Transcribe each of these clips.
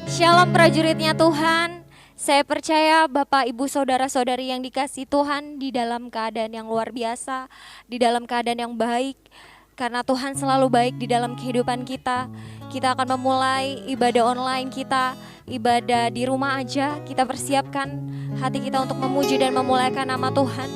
Shalom prajuritnya Tuhan. Saya percaya Bapak, Ibu, Saudara-saudari yang dikasihi Tuhan di dalam keadaan yang luar biasa, di dalam keadaan yang baik. Karena Tuhan selalu baik di dalam kehidupan kita. Kita akan memulai ibadah online kita, ibadah di rumah aja. Kita persiapkan hati kita untuk memuji dan memuliakan nama Tuhan.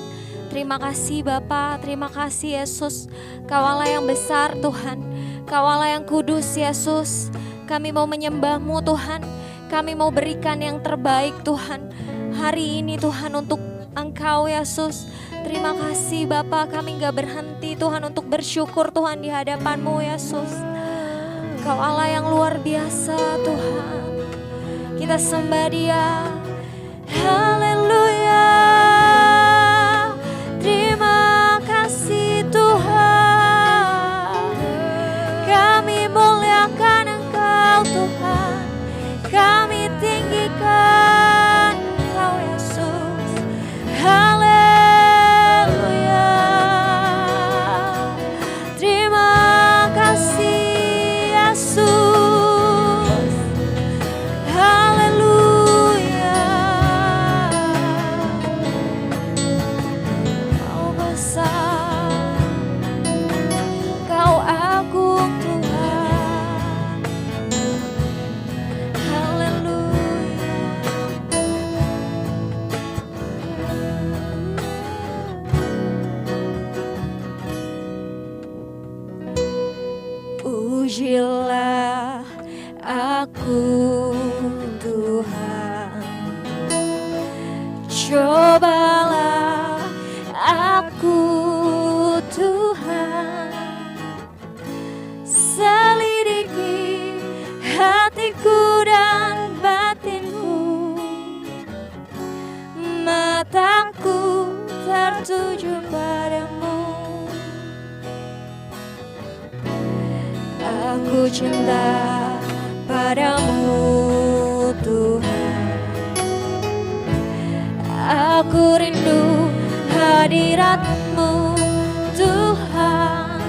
Terima kasih Bapa, terima kasih Yesus. Kau Allah yang besar Tuhan, Kau Allah yang kudus Yesus. Kami mau menyembah-Mu Tuhan, kami mau berikan yang terbaik Tuhan. Hari ini Tuhan untuk Engkau Yesus. Terima kasih Bapa, kami gak berhenti Tuhan untuk bersyukur Tuhan di hadapan-Mu Yesus. Kau Allah yang luar biasa Tuhan. Kita sembah Dia. Haleluya. Terima kasih Tuhan. Kami muliakan Engkau Tuhan. Kami tinggikan Engkau Yesus. Haleluya. Terima kasih Yesus. Haleluya. Kau besar, Kau agung Tuhan. Haleluya. Pujilah aku Tuhan, cobalah aku Tuhan, selidiki hatiku dan batinku, mataku tertuju padamu. Aku cinta padamu Tuhan. Aku rindu hadirat-Mu Tuhan.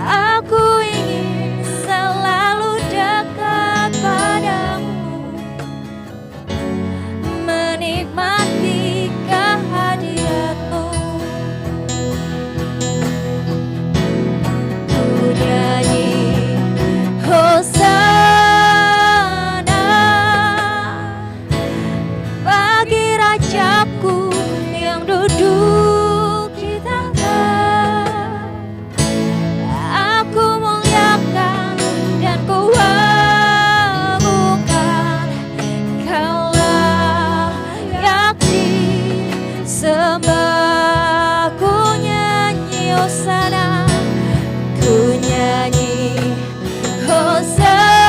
Aku ingin selalu dekat padamu, menikmati kehadirat-Mu. Ku nyanyi Hosana bagi Rajaku yang duduk di tahta. Aku muliakan dan ku agungkan, Kaulah yang disembah. Ku nyanyi Hosana, ku nyanyi Hosana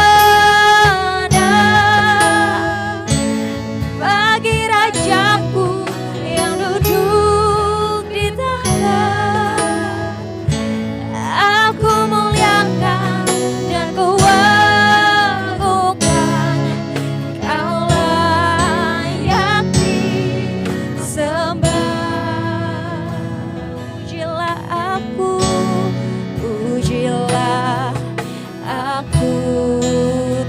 bagi Rajaku yang duduk di tahta. Aku muliakan dan ku agungkan, Kaulah yang disembah. Pujilah aku, pujilah aku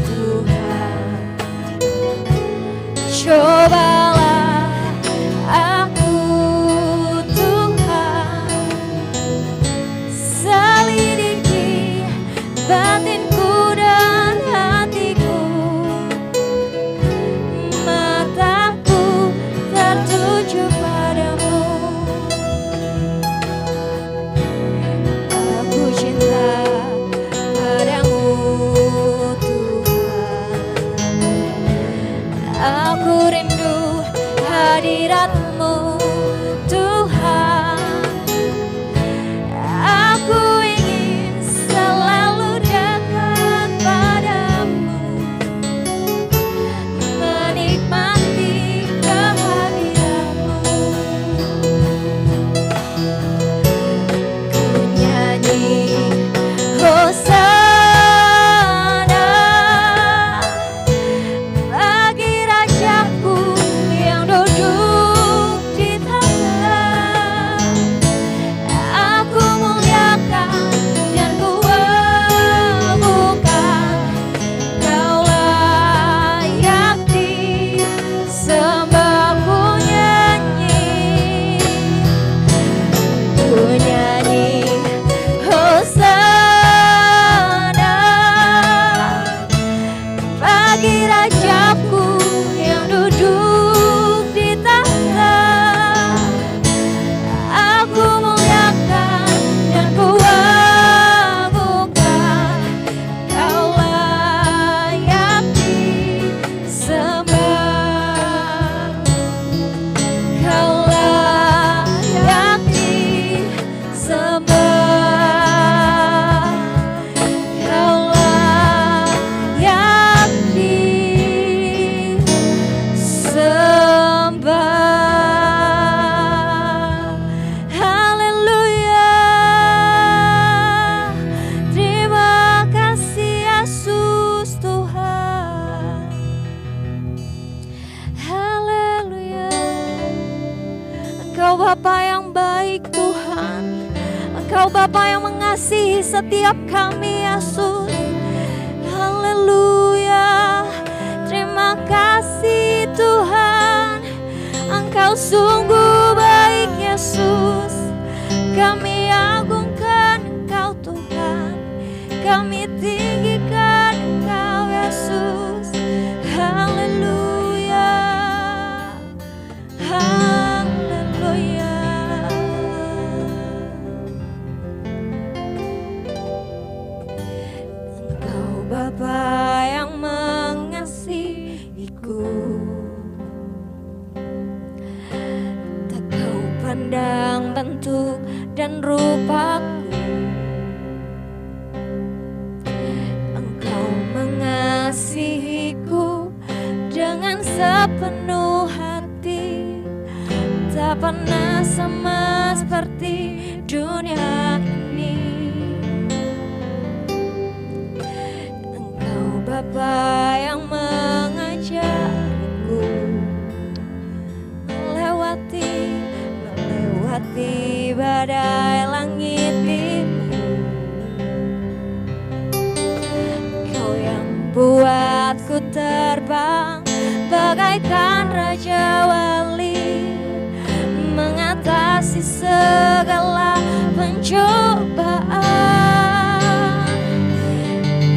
Tuhan. Cobalah aku Tuhan, selidiki batinku dan hatiku, mataku tertuju padamu. Aku cinta padamu Tuhan. Aku rindu hadirat-Mu Tuhan. Aku ingin selalu dekat setiap kami Yesus. Haleluya. Terima kasih Tuhan, Engkau sungguh baik Yesus. Kami agungkan Engkau Tuhan, kami tinggikan Engkau Yesus. Haleluya, haleluya. Engkau Bapa yang mengasihiku, tak kau pandang bentuk dan rupaku. Engkau mengasihiku dengan sepenuh hati, tak pernah sama seperti dunia ini. Engkau Bapa yang mengajarku melewati badai langit biru. Kau yang buatku terbang bagaikan raja wali, mengatasi segala pencobaan.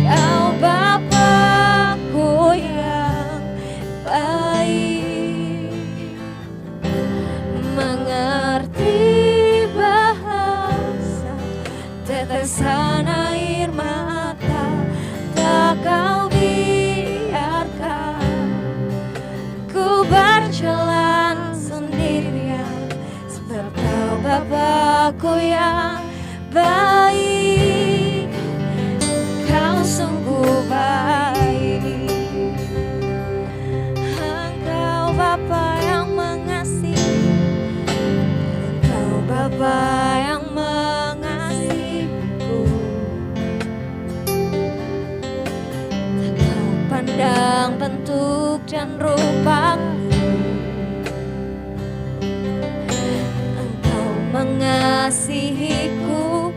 Kau Bapakku yang baik, mengerti bahasa tetesan air mata, tak kau biarkan ku berjalan sendirian. Sebab kau Bapakku yang baik, kau sungguh baik. Engkau Bapa yang mengasihi, Engkau Bapa yang mengasihiku, tak kau pandang bentuk dan rupaku. Engkau mengasihiku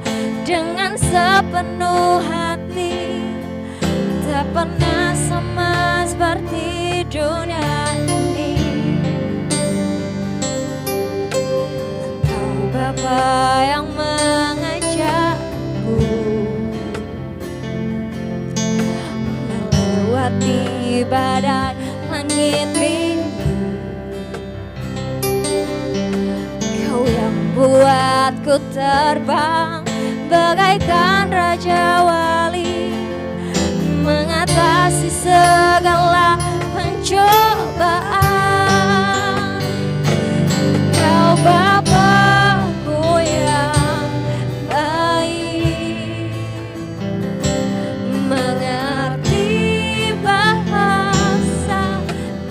dengan sepenuh hati, tak pernah sama seperti dunia ini. Engkau Bapa yang mengajarku melewati badai langit biru. Kau yang buatku terbang bagaikan raja wali, mengatasi segala pencobaan. Kau Bapakku yang baik, mengerti bahasa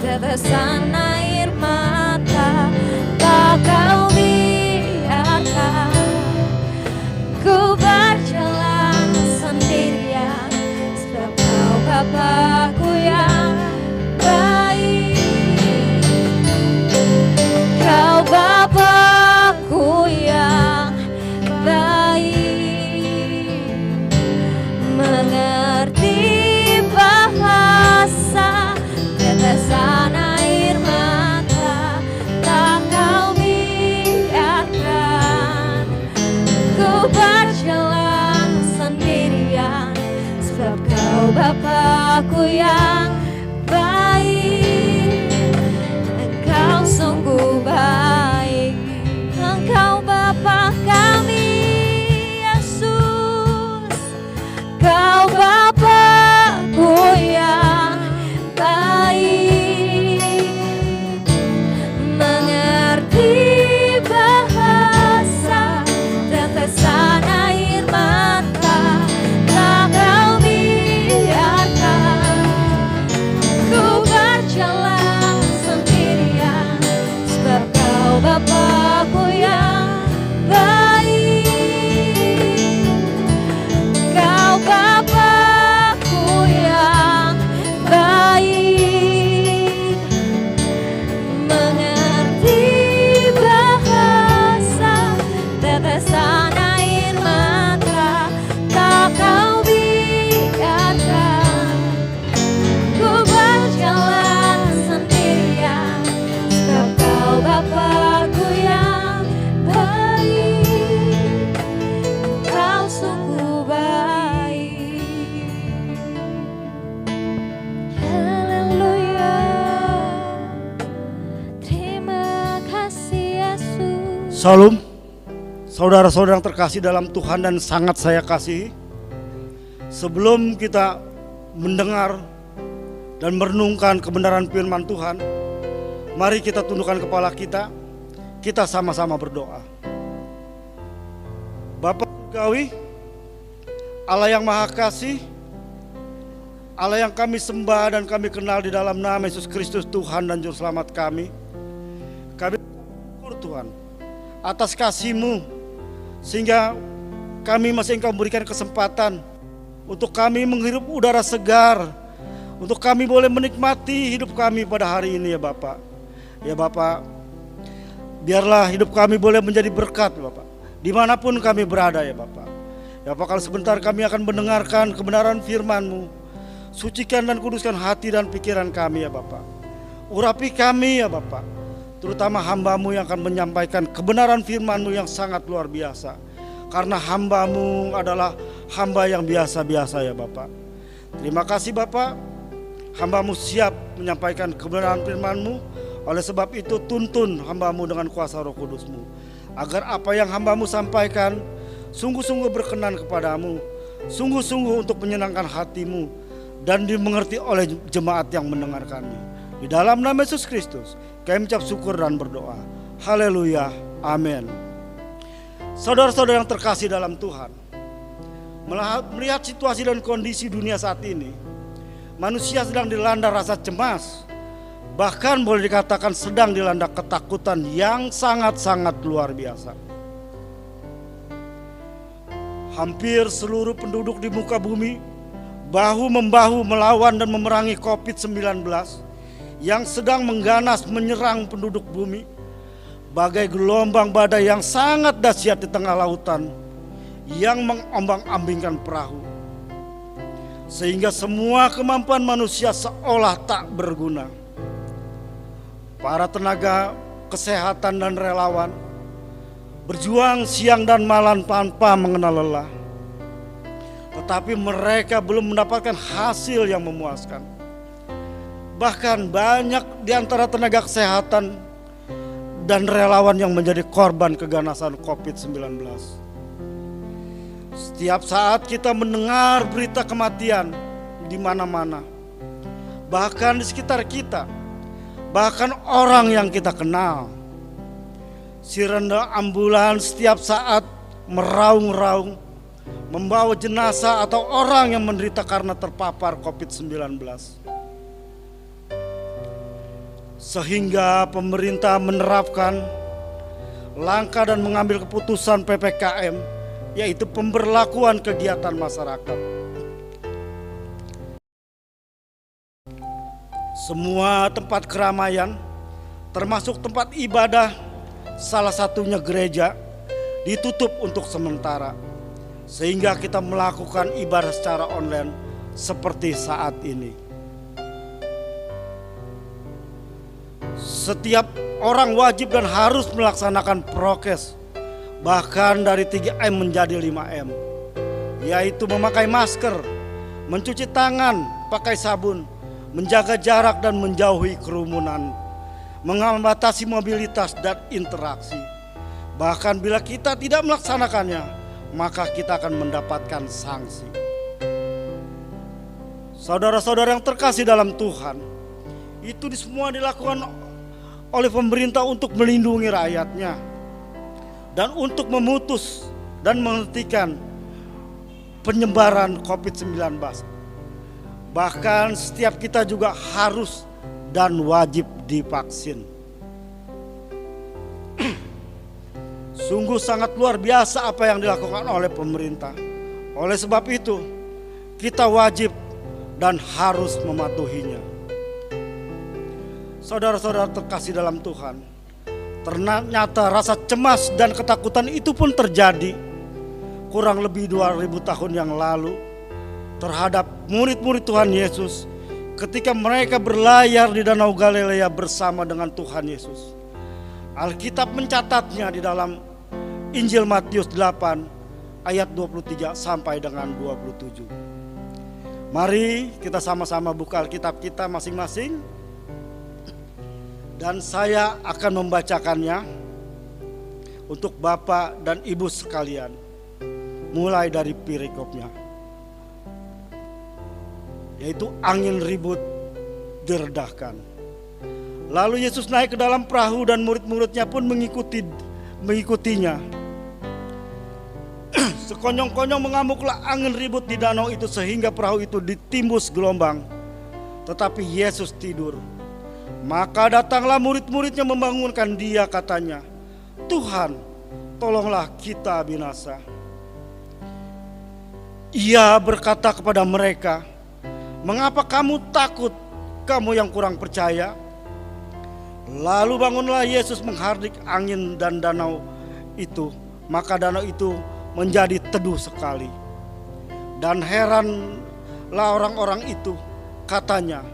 tetesan air mata, tak kau biarkan ku berjalan sendirian. Sebab kau Bapakku yang baik, kau Bapakku yang baik, mengerti bahasa tetesan air mata, tak kau biarkan ku berjalan sendirian. Sebab kau Bapakku yang baik, Engkau sungguh baik. Engkau Bapa kami Yesus, kau Bapakku yang baik, mengerti bahasa tetesan air mata, tak kau biarkan Salam, saudara-saudara yang terkasih dalam Tuhan dan sangat saya kasihi. Sebelum kita mendengar dan merenungkan kebenaran firman Tuhan, mari kita tundukkan kepala kita sama-sama berdoa. Bapa Surgawi, Allah yang Maha Kasih, Allah yang kami sembah dan kami kenal di dalam nama Yesus Kristus Tuhan dan Juru Selamat kami bersyukur Tuhan atas kasih-Mu, sehingga kami masih Engkau berikan kesempatan untuk kami menghirup udara segar, untuk kami boleh menikmati hidup kami pada hari ini ya Bapak. Ya Bapak, biarlah hidup kami boleh menjadi berkat Bapak, dimanapun kami berada ya Bapak. Ya Bapak, kalau sebentar kami akan mendengarkan kebenaran firman-Mu, sucikan dan kuduskan hati dan pikiran kami ya Bapak. Urapi kami ya Bapak, terutama hamba-Mu yang akan menyampaikan kebenaran firman-Mu yang sangat luar biasa. Karena hamba-Mu adalah hamba yang biasa-biasa ya Bapak. Terima kasih Bapak, hamba-Mu siap menyampaikan kebenaran firman-Mu. Oleh sebab itu tuntun hamba-Mu dengan kuasa Roh Kudus-Mu, agar apa yang hamba-Mu sampaikan sungguh-sungguh berkenan kepadamu, sungguh-sungguh untuk menyenangkan hati-Mu dan dimengerti oleh jemaat yang mendengarkannya. Di dalam nama Yesus Kristus kami mengucap syukur dan berdoa. Haleluya, amin. Saudara-saudara yang terkasih dalam Tuhan, melihat situasi dan kondisi dunia saat ini, manusia sedang dilanda rasa cemas, bahkan boleh dikatakan sedang dilanda ketakutan yang sangat-sangat luar biasa. Hampir seluruh penduduk di muka bumi bahu-membahu melawan dan memerangi COVID-19 yang sedang mengganas menyerang penduduk bumi, bagai gelombang badai yang sangat dahsyat di tengah lautan yang mengombang-ambingkan perahu, sehingga semua kemampuan manusia seolah tak berguna. Para tenaga kesehatan dan relawan berjuang siang dan malam tanpa mengenal lelah, tetapi mereka belum mendapatkan hasil yang memuaskan. Bahkan banyak di antara tenaga kesehatan dan relawan yang menjadi korban keganasan COVID-19. Setiap saat kita mendengar berita kematian di mana-mana, bahkan di sekitar kita, bahkan orang yang kita kenal. Sirene ambulans setiap saat meraung-raung membawa jenazah atau orang yang menderita karena terpapar COVID-19. Sehingga pemerintah menerapkan langkah dan mengambil keputusan PPKM, yaitu pemberlakuan kegiatan masyarakat. Semua tempat keramaian, termasuk tempat ibadah, salah satunya gereja, ditutup untuk sementara, sehingga kita melakukan ibadah secara online seperti saat ini. Setiap orang wajib dan harus melaksanakan prokes, bahkan dari 3M menjadi 5M, yaitu memakai masker, mencuci tangan, pakai sabun, menjaga jarak dan menjauhi kerumunan, membatasi mobilitas dan interaksi. Bahkan bila kita tidak melaksanakannya, maka kita akan mendapatkan sanksi. Saudara-saudara yang terkasih dalam Tuhan, itu semua dilakukan oleh pemerintah untuk melindungi rakyatnya dan untuk memutus dan menghentikan penyebaran COVID-19. Bahkan setiap kita juga harus dan wajib divaksin. Sungguh sangat luar biasa apa yang dilakukan oleh pemerintah. Oleh sebab itu, kita wajib dan harus mematuhinya. Saudara-saudara terkasih dalam Tuhan, ternyata rasa cemas dan ketakutan itu pun terjadi kurang lebih 2000 tahun yang lalu terhadap murid-murid Tuhan Yesus ketika mereka berlayar di Danau Galilea bersama dengan Tuhan Yesus. Alkitab mencatatnya di dalam Injil Matius 8 ayat 23 sampai dengan 27. Mari kita sama-sama buka Alkitab kita masing-masing. Dan saya akan membacakannya untuk Bapak dan Ibu sekalian. Mulai dari perikopnya, yaitu angin ribut diredahkan. Lalu Yesus naik ke dalam perahu dan murid-muridnya pun mengikutinya. Sekonyong-konyong mengamuklah angin ribut di danau itu sehingga perahu itu ditimbus gelombang. Tetapi Yesus tidur. Maka datanglah murid-muridnya membangunkan dia, katanya, "Tuhan, tolonglah kita binasa." Ia berkata kepada mereka, "Mengapa kamu takut, kamu yang kurang percaya?" Lalu bangunlah Yesus menghardik angin dan danau itu. Maka danau itu menjadi teduh sekali. Dan heranlah orang-orang itu, katanya,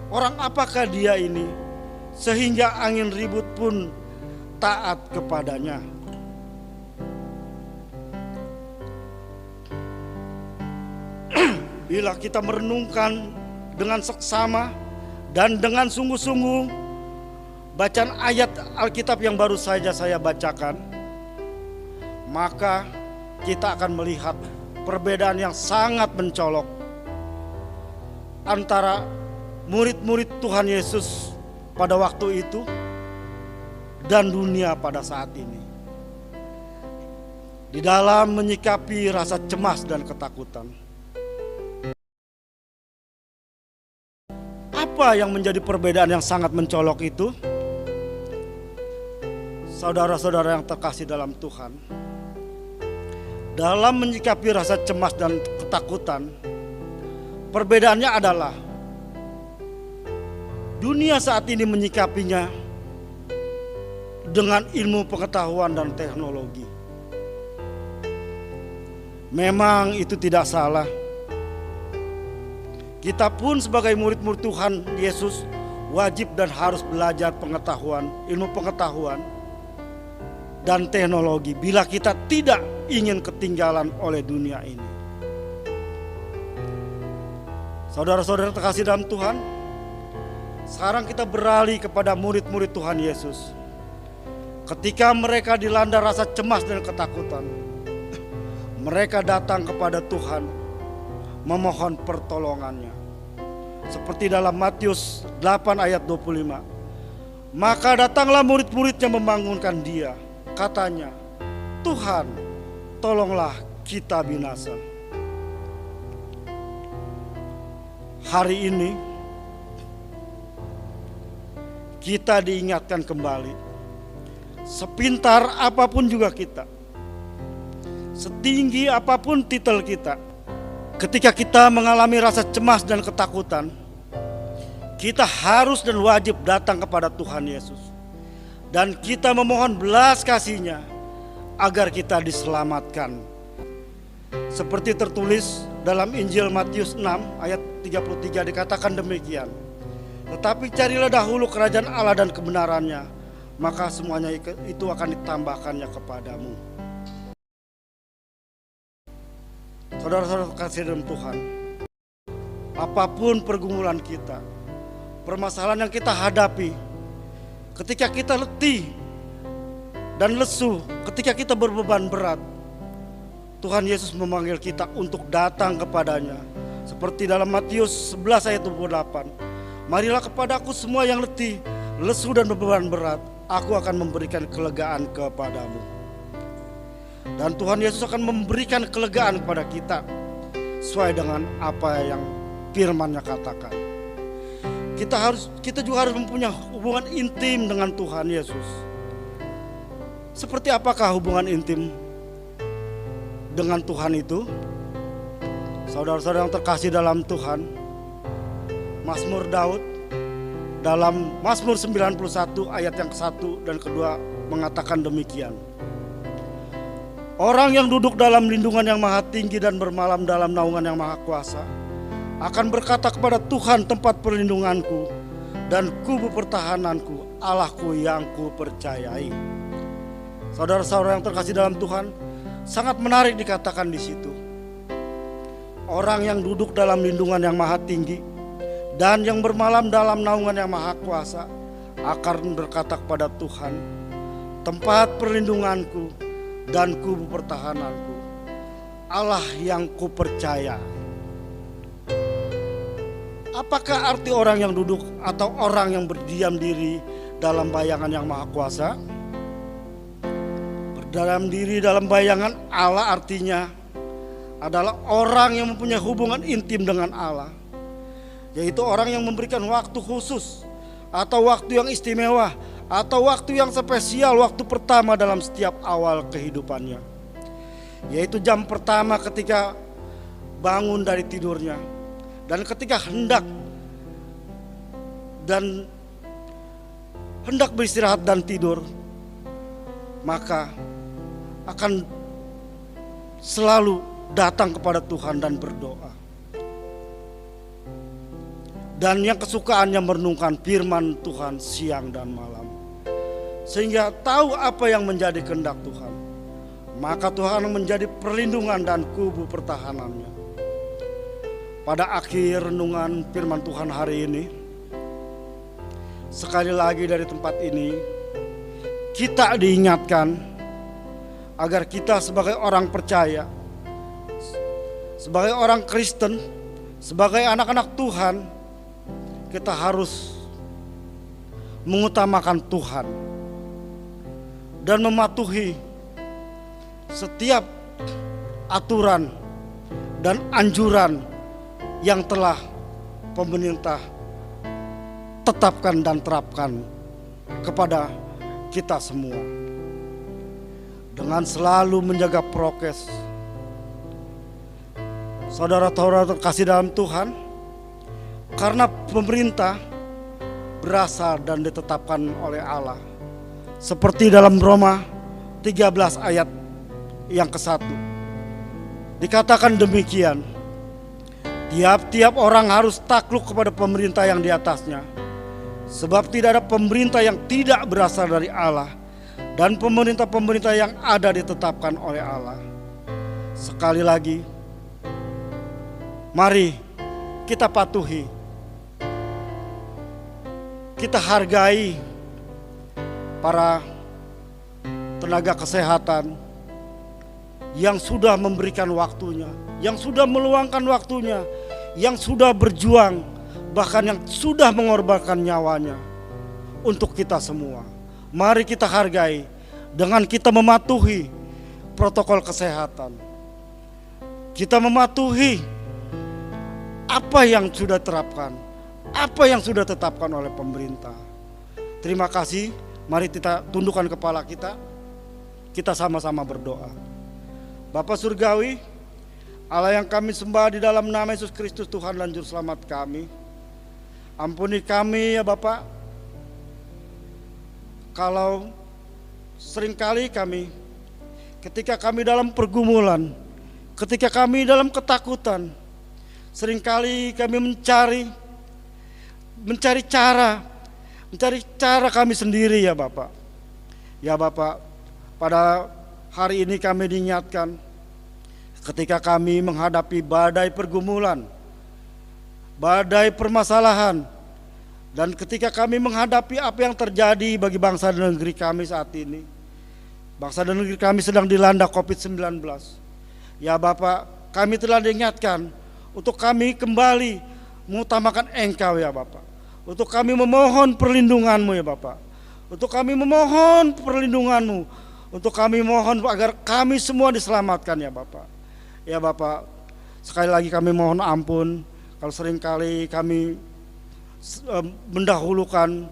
"Orang apakah dia ini, sehingga angin ribut pun taat kepadanya?" Bila kita merenungkan dengan seksama dan dengan sungguh-sungguh bacaan ayat Alkitab yang baru saja saya bacakan, maka kita akan melihat perbedaan yang sangat mencolok antara murid-murid Tuhan Yesus pada waktu itu dan dunia pada saat ini, di dalam menyikapi rasa cemas dan ketakutan. Apa yang menjadi perbedaan yang sangat mencolok itu? Saudara-saudara yang terkasih dalam Tuhan, dalam menyikapi rasa cemas dan ketakutan, perbedaannya adalah dunia saat ini menyikapinya dengan ilmu pengetahuan dan teknologi. Memang itu tidak salah. Kita pun sebagai murid-murid Tuhan Yesus wajib dan harus belajar pengetahuan, ilmu pengetahuan dan teknologi bila kita tidak ingin ketinggalan oleh dunia ini. Saudara-saudara terkasih dalam Tuhan, sekarang kita beralih kepada murid-murid Tuhan Yesus. Ketika mereka dilanda rasa cemas dan ketakutan, mereka datang kepada Tuhan memohon pertolongannya. Seperti dalam Matius 8 ayat 25. Maka datanglah murid-muridnya membangunkan dia, katanya, "Tuhan, tolonglah kita binasa." Hari ini kita diingatkan kembali, sepintar apapun juga kita, setinggi apapun titel kita, ketika kita mengalami rasa cemas dan ketakutan, kita harus dan wajib datang kepada Tuhan Yesus. Dan kita memohon belas kasih-Nya agar kita diselamatkan. Seperti tertulis dalam Injil Matius 6 ayat 33 dikatakan demikian. "Tetapi carilah dahulu kerajaan Allah dan kebenarannya, maka semuanya itu akan ditambahkannya kepadamu." Saudara-saudara kasih dalam Tuhan, apapun pergumulan kita, permasalahan yang kita hadapi, ketika kita letih dan lesu, ketika kita berbeban berat, Tuhan Yesus memanggil kita untuk datang kepadanya. Seperti dalam Matius 11 ayat 28. "Marilah kepadaku semua yang letih, lesu dan berbeban berat, aku akan memberikan kelegaan kepadamu." Dan Tuhan Yesus akan memberikan kelegaan kepada kita sesuai dengan apa yang firman-Nya katakan. Kita juga harus mempunyai hubungan intim dengan Tuhan Yesus. Seperti apakah hubungan intim dengan Tuhan itu? Saudara-saudara yang terkasih dalam Tuhan, Mazmur Daud dalam Mazmur 91 ayat yang ke-1 dan ke-2 mengatakan demikian. "Orang yang duduk dalam lindungan yang maha tinggi dan bermalam dalam naungan yang maha kuasa akan berkata kepada Tuhan tempat perlindunganku dan kubu pertahananku, Allahku yang ku percayai." Saudara-saudara yang terkasih dalam Tuhan, sangat menarik dikatakan di situ. Orang yang duduk dalam lindungan yang maha tinggi dan yang bermalam dalam naungan yang maha kuasa akan berkata kepada Tuhan tempat perlindunganku dan kubu pertahananku, Allah yang kupercaya. Apakah arti orang yang duduk atau orang yang berdiam diri dalam bayangan yang maha kuasa? Berdiam diri dalam bayangan Allah artinya adalah orang yang mempunyai hubungan intim dengan Allah, yaitu orang yang memberikan waktu khusus atau waktu yang istimewa atau waktu yang spesial, waktu pertama dalam setiap awal kehidupannya, yaitu jam pertama ketika bangun dari tidurnya, dan ketika hendak beristirahat dan tidur, maka akan selalu datang kepada Tuhan dan berdoa. Dan yang kesukaannya merenungkan firman Tuhan siang dan malam, sehingga tahu apa yang menjadi kehendak Tuhan. Maka Tuhan menjadi perlindungan dan kubu pertahanannya. Pada akhir renungan firman Tuhan hari ini, sekali lagi dari tempat ini kita diingatkan agar kita sebagai orang percaya, sebagai orang Kristen, sebagai anak-anak Tuhan, kita harus mengutamakan Tuhan dan mematuhi setiap aturan dan anjuran yang telah pemerintah tetapkan dan terapkan kepada kita semua, dengan selalu menjaga prokes. Saudara-saudara terkasih dalam Tuhan, karena pemerintah berasal dan ditetapkan oleh Allah, seperti dalam Roma 13 ayat yang ke-1 dikatakan demikian, tiap-tiap orang harus takluk kepada pemerintah yang di atasnya, sebab tidak ada pemerintah yang tidak berasal dari Allah, dan pemerintah-pemerintah yang ada ditetapkan oleh Allah. Sekali lagi, mari kita patuhi, kita hargai para tenaga kesehatan yang sudah memberikan waktunya, yang sudah meluangkan waktunya, yang sudah berjuang, bahkan yang sudah mengorbankan nyawanya untuk kita semua. Mari kita hargai dengan kita mematuhi protokol kesehatan. Kita mematuhi apa yang sudah terapkan, apa yang sudah ditetapkan oleh pemerintah. Terima kasih. Mari kita tundukkan kepala kita. Kita sama-sama berdoa. Bapa Surgawi, Allah yang kami sembah di dalam nama Yesus Kristus Tuhan dan Juru Selamat kami, ampuni kami ya Bapa, kalau seringkali kami, ketika kami dalam pergumulan, ketika kami dalam ketakutan, seringkali kami mencari cara kami sendiri ya Bapak. Ya Bapak, pada hari ini kami diingatkan ketika kami menghadapi badai pergumulan, badai permasalahan, dan ketika kami menghadapi apa yang terjadi bagi bangsa dan negeri kami saat ini. Bangsa dan negeri kami sedang dilanda COVID-19. Ya Bapak, kami telah diingatkan untuk kami kembali mengutamakan Engkau ya Bapak. Untuk kami memohon perlindungan-Mu ya Bapak. Untuk kami memohon perlindungan-Mu. Untuk kami mohon agar kami semua diselamatkan ya Bapak. Ya Bapak, sekali lagi kami mohon ampun kalau seringkali kami mendahulukan,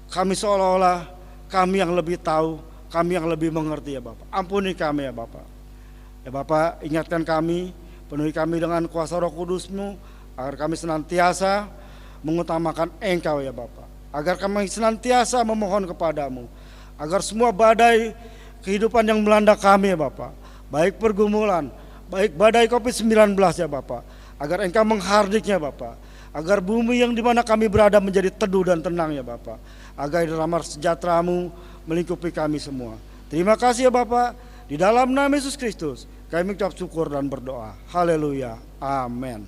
kami seolah-olah kami yang lebih tahu, kami yang lebih mengerti ya Bapak. Ampuni kami ya Bapak. Ya Bapak, ingatkan kami, penuhi kami dengan kuasa Roh Kudus-Mu, agar kami senantiasa mengutamakan Engkau ya Bapak. Agar kami senantiasa memohon kepadamu, agar semua badai kehidupan yang melanda kami ya Bapak, baik pergumulan, baik badai COVID-19 ya Bapak, agar Engkau menghardiknya Bapak, agar bumi yang dimana kami berada menjadi teduh dan tenang ya Bapak, agar rahmat sejahtera-Mu melingkupi kami semua. Terima kasih ya Bapak, di dalam nama Yesus Kristus kami mengucap syukur dan berdoa. Haleluya, amin.